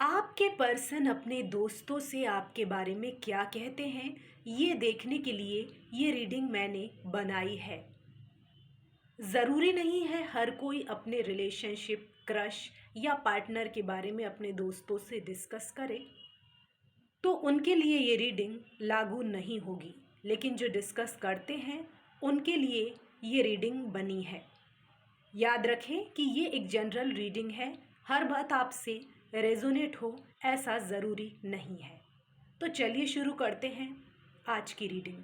आपके पर्सन अपने दोस्तों से आपके बारे में क्या कहते हैं, ये देखने के लिए ये रीडिंग मैंने बनाई है। ज़रूरी नहीं है हर कोई अपने रिलेशनशिप, क्रश या पार्टनर के बारे में अपने दोस्तों से डिस्कस करे, तो उनके लिए ये रीडिंग लागू नहीं होगी। लेकिन जो डिस्कस करते हैं उनके लिए ये रीडिंग बनी है। याद रखें कि ये एक जनरल रीडिंग है, हर बात आपसे रेजोनेट हो ऐसा ज़रूरी नहीं है। तो चलिए शुरू करते हैं आज की रीडिंग।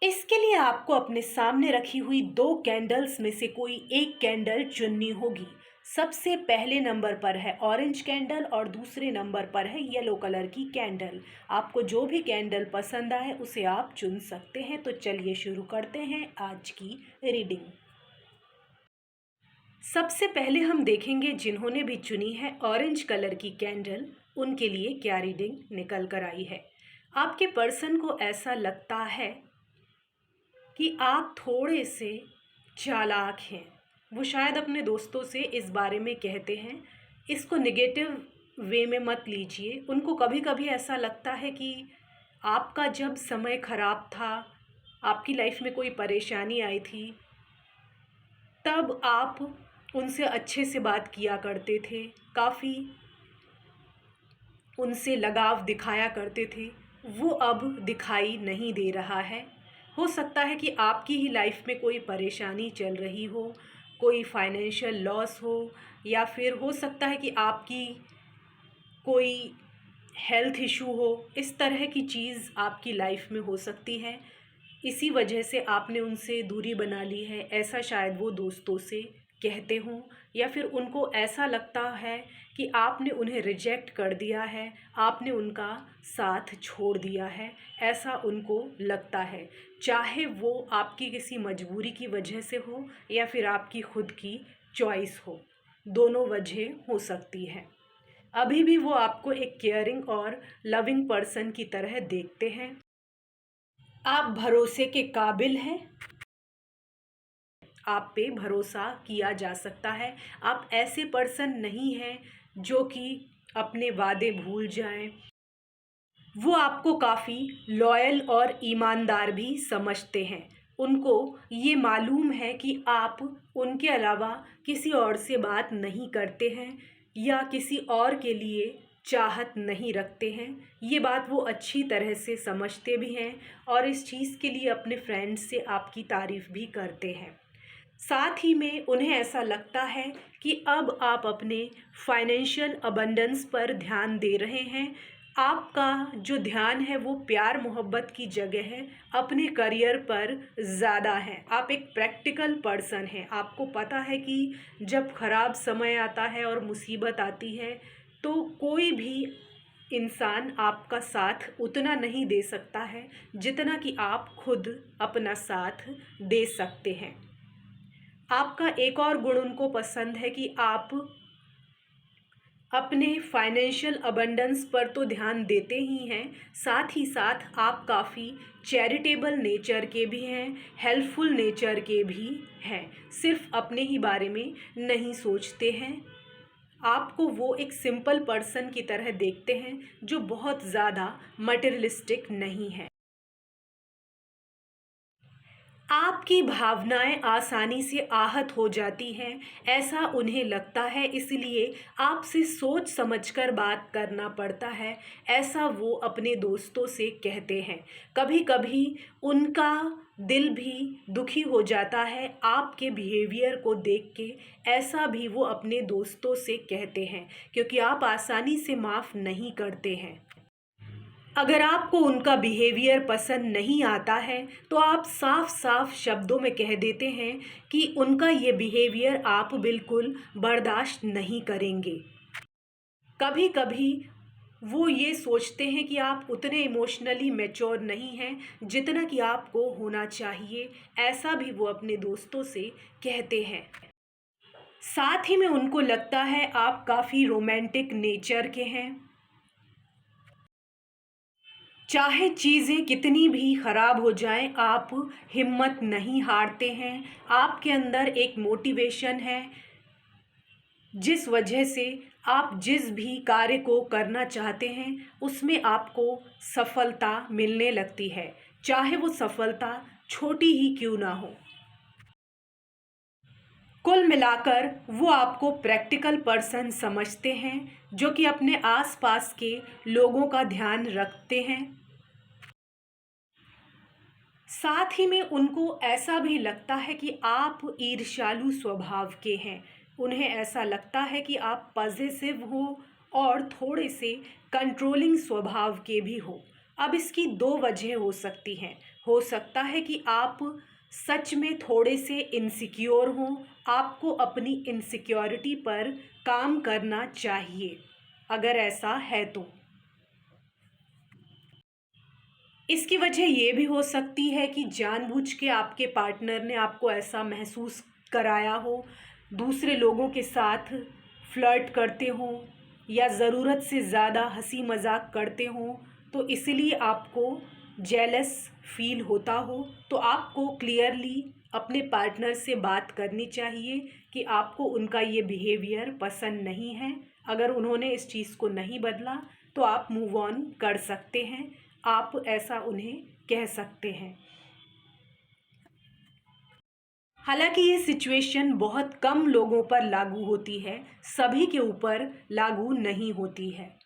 इसके लिए आपको अपने सामने रखी हुई दो कैंडल्स में से कोई एक कैंडल चुननी होगी। सबसे पहले नंबर पर है ऑरेंज कैंडल और दूसरे नंबर पर है येलो कलर की कैंडल। आपको जो भी कैंडल पसंद आए उसे आप चुन सकते हैं। तो चलिए शुरू करते हैं आज की रीडिंग। सबसे पहले हम देखेंगे जिन्होंने भी चुनी है ऑरेंज कलर की कैंडल, उनके लिए क्या रीडिंग निकल कर आई है। आपके पर्सन को ऐसा लगता है कि आप थोड़े से चालाक हैं। वो शायद अपने दोस्तों से इस बारे में कहते हैं। इसको नेगेटिव वे में मत लीजिए। उनको कभी कभी ऐसा लगता है कि आपका जब समय ख़राब था, आपकी लाइफ में कोई परेशानी आई थी, तब आप उनसे अच्छे से बात किया करते थे, काफ़ी उनसे लगाव दिखाया करते थे। वो अब दिखाई नहीं दे रहा है। हो सकता है कि आपकी ही लाइफ में कोई परेशानी चल रही हो, कोई फाइनेंशियल लॉस हो, या फिर हो सकता है कि आपकी कोई हेल्थ इशू हो। इस तरह की चीज़ आपकी लाइफ में हो सकती है। इसी वजह से आपने उनसे दूरी बना ली है, ऐसा शायद वो दोस्तों से कहते हों। या फिर उनको ऐसा लगता है कि आपने उन्हें रिजेक्ट कर दिया है, आपने उनका साथ छोड़ दिया है, ऐसा उनको लगता है। चाहे वो आपकी किसी मजबूरी की वजह से हो या फिर आपकी खुद की चॉइस हो, दोनों वजह हो सकती है। अभी भी वो आपको एक केयरिंग और लविंग पर्सन की तरह देखते हैं। आप भरोसे के काबिल हैं, आप पे भरोसा किया जा सकता है। आप ऐसे पर्सन नहीं हैं जो कि अपने वादे भूल जाएं। वो आपको काफ़ी लॉयल और ईमानदार भी समझते हैं। उनको ये मालूम है कि आप उनके अलावा किसी और से बात नहीं करते हैं या किसी और के लिए चाहत नहीं रखते हैं। ये बात वो अच्छी तरह से समझते भी हैं और इस चीज़ के लिए अपने फ्रेंड्स से आपकी तारीफ़ भी करते हैं। साथ ही में उन्हें ऐसा लगता है कि अब आप अपने फाइनेंशियल अबंडेंस पर ध्यान दे रहे हैं। आपका जो ध्यान है वो प्यार मोहब्बत की जगह है, अपने करियर पर ज़्यादा है। आप एक प्रैक्टिकल पर्सन हैं। आपको पता है कि जब ख़राब समय आता है और मुसीबत आती है तो कोई भी इंसान आपका साथ उतना नहीं दे सकता है जितना कि आप खुद अपना साथ दे सकते हैं। आपका एक और गुण उनको पसंद है कि आप अपने फाइनेंशियल अबंडेंस पर तो ध्यान देते ही हैं, साथ ही साथ आप काफ़ी चैरिटेबल नेचर के भी हैं, हेल्पफुल नेचर के भी हैं। सिर्फ अपने ही बारे में नहीं सोचते हैं। आपको वो एक सिंपल पर्सन की तरह देखते हैं जो बहुत ज़्यादा मटेरियलिस्टिक नहीं है। आपकी भावनाएं आसानी से आहत हो जाती हैं, ऐसा उन्हें लगता है, इसलिए आपसे सोच समझकर बात करना पड़ता है, ऐसा वो अपने दोस्तों से कहते हैं। कभी कभी उनका दिल भी दुखी हो जाता है आपके बिहेवियर को देख के, ऐसा भी वो अपने दोस्तों से कहते हैं, क्योंकि आप आसानी से माफ़ नहीं करते हैं। अगर आपको उनका बिहेवियर पसंद नहीं आता है तो आप साफ साफ शब्दों में कह देते हैं कि उनका ये बिहेवियर आप बिल्कुल बर्दाश्त नहीं करेंगे। कभी कभी वो ये सोचते हैं कि आप उतने इमोशनली मैच्योर नहीं हैं जितना कि आपको होना चाहिए, ऐसा भी वो अपने दोस्तों से कहते हैं। साथ ही में उनको लगता है आप काफ़ी रोमांटिक नेचर के हैं। चाहे चीज़ें कितनी भी ख़राब हो जाएं, आप हिम्मत नहीं हारते हैं। आपके अंदर एक मोटिवेशन है, जिस वजह से आप जिस भी कार्य को करना चाहते हैं उसमें आपको सफलता मिलने लगती है, चाहे वो सफलता छोटी ही क्यों ना हो। कुल मिलाकर वो आपको प्रैक्टिकल पर्सन समझते हैं जो कि अपने आसपास के लोगों का ध्यान रखते हैं। साथ ही में उनको ऐसा भी लगता है कि आप ईर्ष्यालु स्वभाव के हैं। उन्हें ऐसा लगता है कि आप पॉजिटिव हो और थोड़े से कंट्रोलिंग स्वभाव के भी हो। अब इसकी दो वजह हो सकती हैं। हो सकता है कि आप सच में थोड़े से इनसिक्योर हों, आपको अपनी इनसिक्योरिटी पर काम करना चाहिए। अगर ऐसा है तो इसकी वजह ये भी हो सकती है कि जानबूझ के आपके पार्टनर ने आपको ऐसा महसूस कराया हो, दूसरे लोगों के साथ फ्लर्ट करते हों या ज़रूरत से ज़्यादा हंसी मजाक करते हों, तो इसलिए आपको जेलस फील होता हो। तो आपको क्लियरली अपने पार्टनर से बात करनी चाहिए कि आपको उनका ये बिहेवियर पसंद नहीं है। अगर उन्होंने इस चीज़ को नहीं बदला तो आप मूव ऑन कर सकते हैं, आप ऐसा उन्हें कह सकते हैं। हालांकि ये सिचुएशन बहुत कम लोगों पर लागू होती है, सभी के ऊपर लागू नहीं होती है।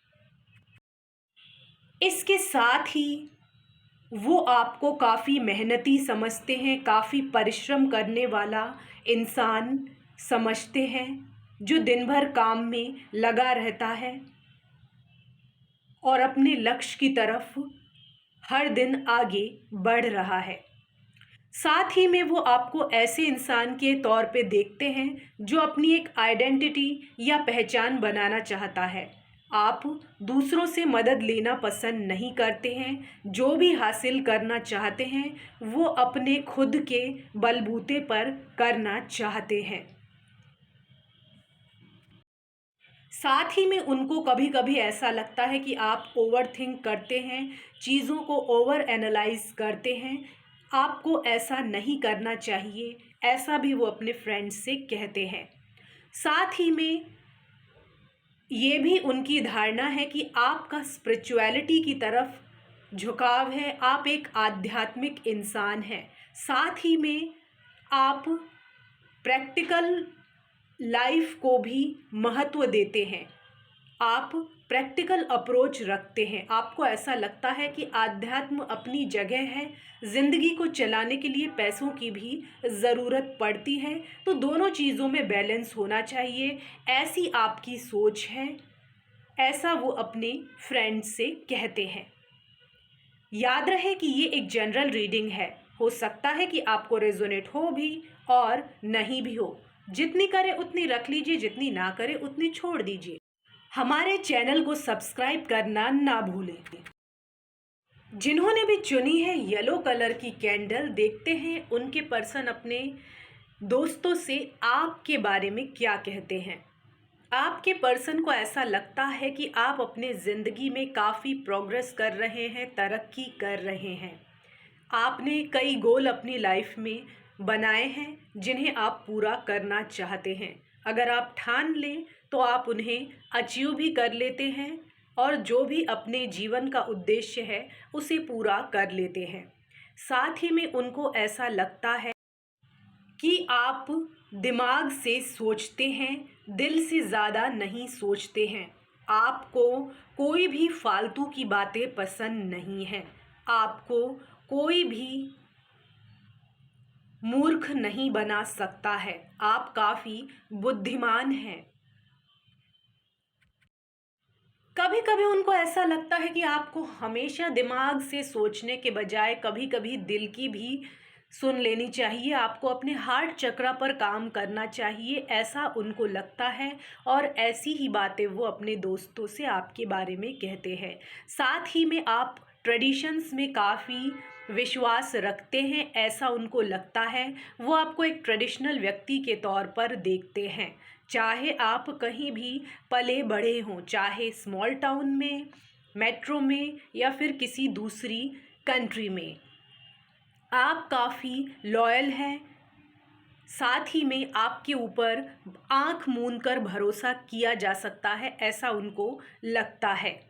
इसके साथ ही वो आपको काफ़ी मेहनती समझते हैं, काफ़ी परिश्रम करने वाला इंसान समझते हैं, जो दिन भर काम में लगा रहता है और अपने लक्ष्य की तरफ हर दिन आगे बढ़ रहा है। साथ ही में वो आपको ऐसे इंसान के तौर पे देखते हैं जो अपनी एक आइडेंटिटी या पहचान बनाना चाहता है। आप दूसरों से मदद लेना पसंद नहीं करते हैं, जो भी हासिल करना चाहते हैं वो अपने खुद के बलबूते पर करना चाहते हैं। साथ ही में उनको कभी कभी ऐसा लगता है कि आप ओवर थिंक करते हैं, चीज़ों को ओवर एनालाइज करते हैं। आपको ऐसा नहीं करना चाहिए, ऐसा भी वो अपने फ्रेंड्स से कहते हैं। साथ ही में ये भी उनकी धारणा है कि आपका स्पिरिचुअलिटी की तरफ झुकाव है, आप एक आध्यात्मिक इंसान हैं। साथ ही में आप प्रैक्टिकल लाइफ को भी महत्व देते हैं, आप प्रैक्टिकल अप्रोच रखते हैं। आपको ऐसा लगता है कि आध्यात्म अपनी जगह है, ज़िंदगी को चलाने के लिए पैसों की भी ज़रूरत पड़ती है, तो दोनों चीज़ों में बैलेंस होना चाहिए, ऐसी आपकी सोच है। ऐसा वो अपने फ्रेंड से कहते हैं। याद रहे कि ये एक जनरल रीडिंग है, हो सकता है कि आपको रेजोनेट हो भी और नहीं भी हो। जितनी करे उतनी रख लीजिए, जितनी ना करे उतनी छोड़ दीजिए। हमारे चैनल को सब्सक्राइब करना ना भूलें। जिन्होंने भी चुनी है येलो कलर की कैंडल, देखते हैं उनके पर्सन अपने दोस्तों से आपके बारे में क्या कहते हैं। आपके पर्सन को ऐसा लगता है कि आप अपने ज़िंदगी में काफ़ी प्रोग्रेस कर रहे हैं, तरक्की कर रहे हैं। आपने कई गोल अपनी लाइफ में बनाए हैं जिन्हें आप पूरा करना चाहते हैं। अगर आप ठान लें तो आप उन्हें अचीव भी कर लेते हैं और जो भी अपने जीवन का उद्देश्य है उसे पूरा कर लेते हैं। साथ ही में उनको ऐसा लगता है कि आप दिमाग से सोचते हैं, दिल से ज़्यादा नहीं सोचते हैं। आपको कोई भी फालतू की बातें पसंद नहीं हैं। आपको कोई भी मूर्ख नहीं बना सकता है। आप काफ़ी बुद्धिमान हैं। कभी कभी उनको ऐसा लगता है कि आपको हमेशा दिमाग से सोचने के बजाय कभी कभी दिल की भी सुन लेनी चाहिए, आपको अपने हार्ट चक्रा पर काम करना चाहिए, ऐसा उनको लगता है। और ऐसी ही बातें वो अपने दोस्तों से आपके बारे में कहते हैं। साथ ही में आप ट्रेडिशंस में काफ़ी विश्वास रखते हैं, ऐसा उनको लगता है। वो आपको एक ट्रेडिशनल व्यक्ति के तौर पर देखते हैं, चाहे आप कहीं भी पले बड़े हों, चाहे स्मॉल टाउन में, मेट्रो में या फिर किसी दूसरी कंट्री में। आप काफ़ी लॉयल हैं, साथ ही में आपके ऊपर आँख मूंद कर भरोसा किया जा सकता है, ऐसा उनको लगता है।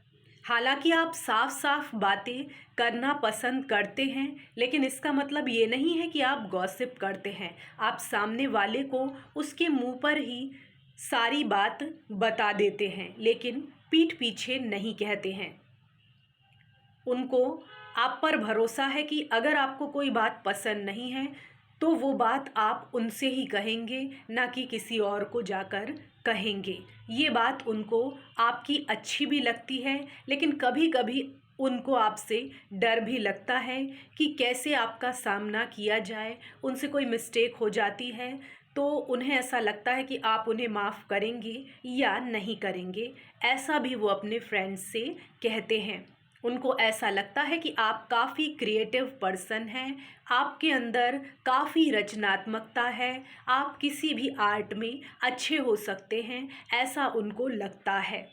हालांकि आप साफ साफ बातें करना पसंद करते हैं, लेकिन इसका मतलब ये नहीं है कि आप गॉसिप करते हैं। आप सामने वाले को उसके मुंह पर ही सारी बात बता देते हैं, लेकिन पीठ पीछे नहीं कहते हैं। उनको आप पर भरोसा है कि अगर आपको कोई बात पसंद नहीं है तो वो बात आप उनसे ही कहेंगे, ना कि किसी और को जाकर कहेंगे। ये बात उनको आपकी अच्छी भी लगती है, लेकिन कभी कभी उनको आपसे डर भी लगता है कि कैसे आपका सामना किया जाए। उनसे कोई मिस्टेक हो जाती है तो उन्हें ऐसा लगता है कि आप उन्हें माफ़ करेंगे या नहीं करेंगे। ऐसा भी वो अपने फ्रेंड्स से कहते हैं। उनको ऐसा लगता है कि आप काफ़ी क्रिएटिव पर्सन हैं, आपके अंदर काफ़ी रचनात्मकता है, आप किसी भी आर्ट में अच्छे हो सकते हैं, ऐसा उनको लगता है।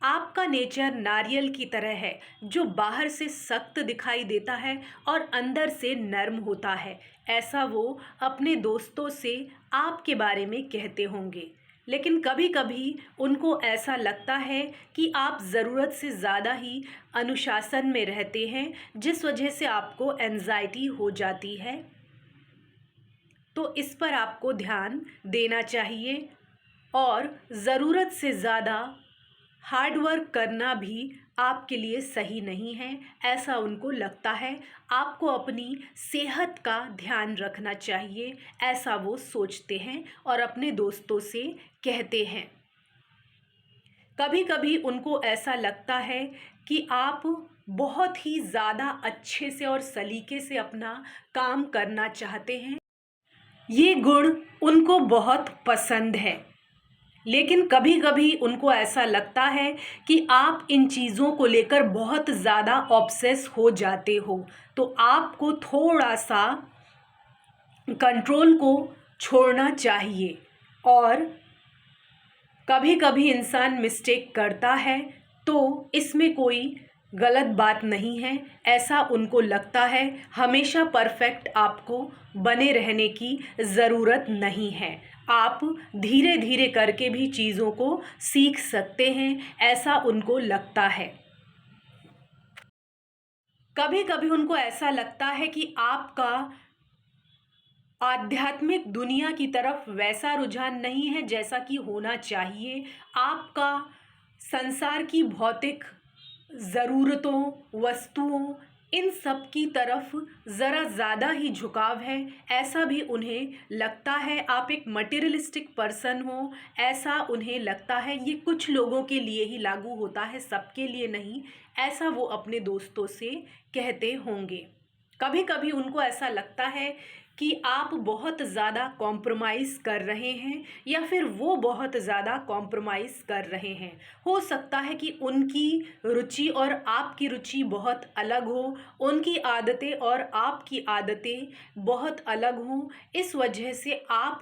आपका नेचर नारियल की तरह है, जो बाहर से सख्त दिखाई देता है और अंदर से नर्म होता है। ऐसा वो अपने दोस्तों से आपके बारे में कहते होंगे। लेकिन कभी कभी उनको ऐसा लगता है कि आप ज़रूरत से ज़्यादा ही अनुशासन में रहते हैं, जिस वजह से आपको एंजाइटी हो जाती है। तो इस पर आपको ध्यान देना चाहिए, और ज़रूरत से ज़्यादा हार्ड वर्क करना भी आपके लिए सही नहीं है, ऐसा उनको लगता है। आपको अपनी सेहत का ध्यान रखना चाहिए, ऐसा वो सोचते हैं और अपने दोस्तों से कहते हैं। कभी कभी उनको ऐसा लगता है कि आप बहुत ही ज़्यादा अच्छे से और सलीके से अपना काम करना चाहते हैं। ये गुण उनको बहुत पसंद है, लेकिन कभी कभी उनको ऐसा लगता है कि आप इन चीज़ों को लेकर बहुत ज़्यादा ऑब्सेस हो जाते हो। तो आपको थोड़ा सा कंट्रोल को छोड़ना चाहिए। और कभी कभी इंसान मिस्टेक करता है तो इसमें कोई गलत बात नहीं है, ऐसा उनको लगता है। हमेशा परफेक्ट आपको बने रहने की ज़रूरत नहीं है, आप धीरे धीरे करके भी चीज़ों को सीख सकते हैं, ऐसा उनको लगता है। कभी कभी उनको ऐसा लगता है कि आपका आध्यात्मिक दुनिया की तरफ वैसा रुझान नहीं है जैसा कि होना चाहिए। आपका संसार की भौतिक ज़रूरतों, वस्तुओं, इन सब की तरफ ज़रा ज़्यादा ही झुकाव है, ऐसा भी उन्हें लगता है। आप एक मटेरियलिस्टिक पर्सन हो, ऐसा उन्हें लगता है। ये कुछ लोगों के लिए ही लागू होता है, सबके लिए नहीं, ऐसा वो अपने दोस्तों से कहते होंगे। कभी कभी उनको ऐसा लगता है कि आप बहुत ज़्यादा कॉम्प्रोमाइज़ कर रहे हैं, या फिर वो बहुत ज़्यादा कॉम्प्रोमाइज़ कर रहे हैं। हो सकता है कि उनकी रुचि और आपकी रुचि बहुत अलग हो, उनकी आदतें और आपकी आदतें बहुत अलग हों। इस वजह से आप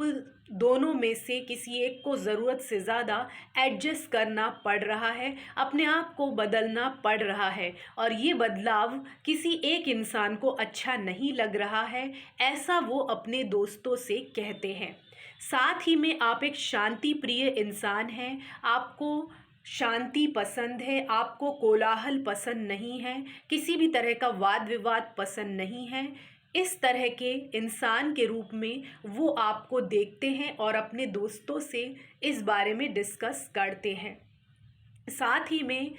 दोनों में से किसी एक को ज़रूरत से ज़्यादा एडजस्ट करना पड़ रहा है, अपने आप को बदलना पड़ रहा है, और ये बदलाव किसी एक इंसान को अच्छा नहीं लग रहा है, ऐसा वो अपने दोस्तों से कहते हैं। साथ ही में आप एक शांति प्रिय इंसान हैं, आपको शांति पसंद है, आपको कोलाहल पसंद नहीं है, किसी भी तरह का वाद विवाद पसंद नहीं है। इस तरह के इंसान के रूप में वो आपको देखते हैं और अपने दोस्तों से इस बारे में डिस्कस करते हैं। साथ ही में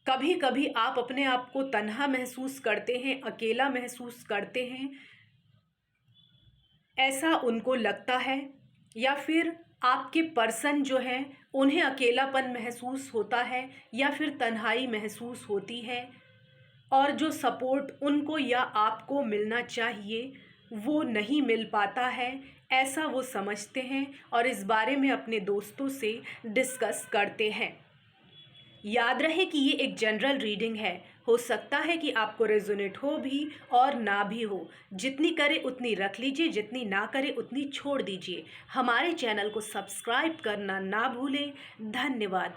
कभी कभी आप अपने आप को तन्हा महसूस करते हैं, अकेला महसूस करते हैं, ऐसा उनको लगता है। या फिर आपके पर्सन जो हैं उन्हें अकेलापन महसूस होता है, या फिर तन्हाई महसूस होती है, और जो सपोर्ट उनको या आपको मिलना चाहिए वो नहीं मिल पाता है, ऐसा वो समझते हैं और इस बारे में अपने दोस्तों से डिस्कस करते हैं। याद रहे कि ये एक जनरल रीडिंग है, हो सकता है कि आपको रेजोनेट हो भी और ना भी हो। जितनी करे उतनी रख लीजिए, जितनी ना करे उतनी छोड़ दीजिए। हमारे चैनल को सब्सक्राइब करना ना भूलें। धन्यवाद।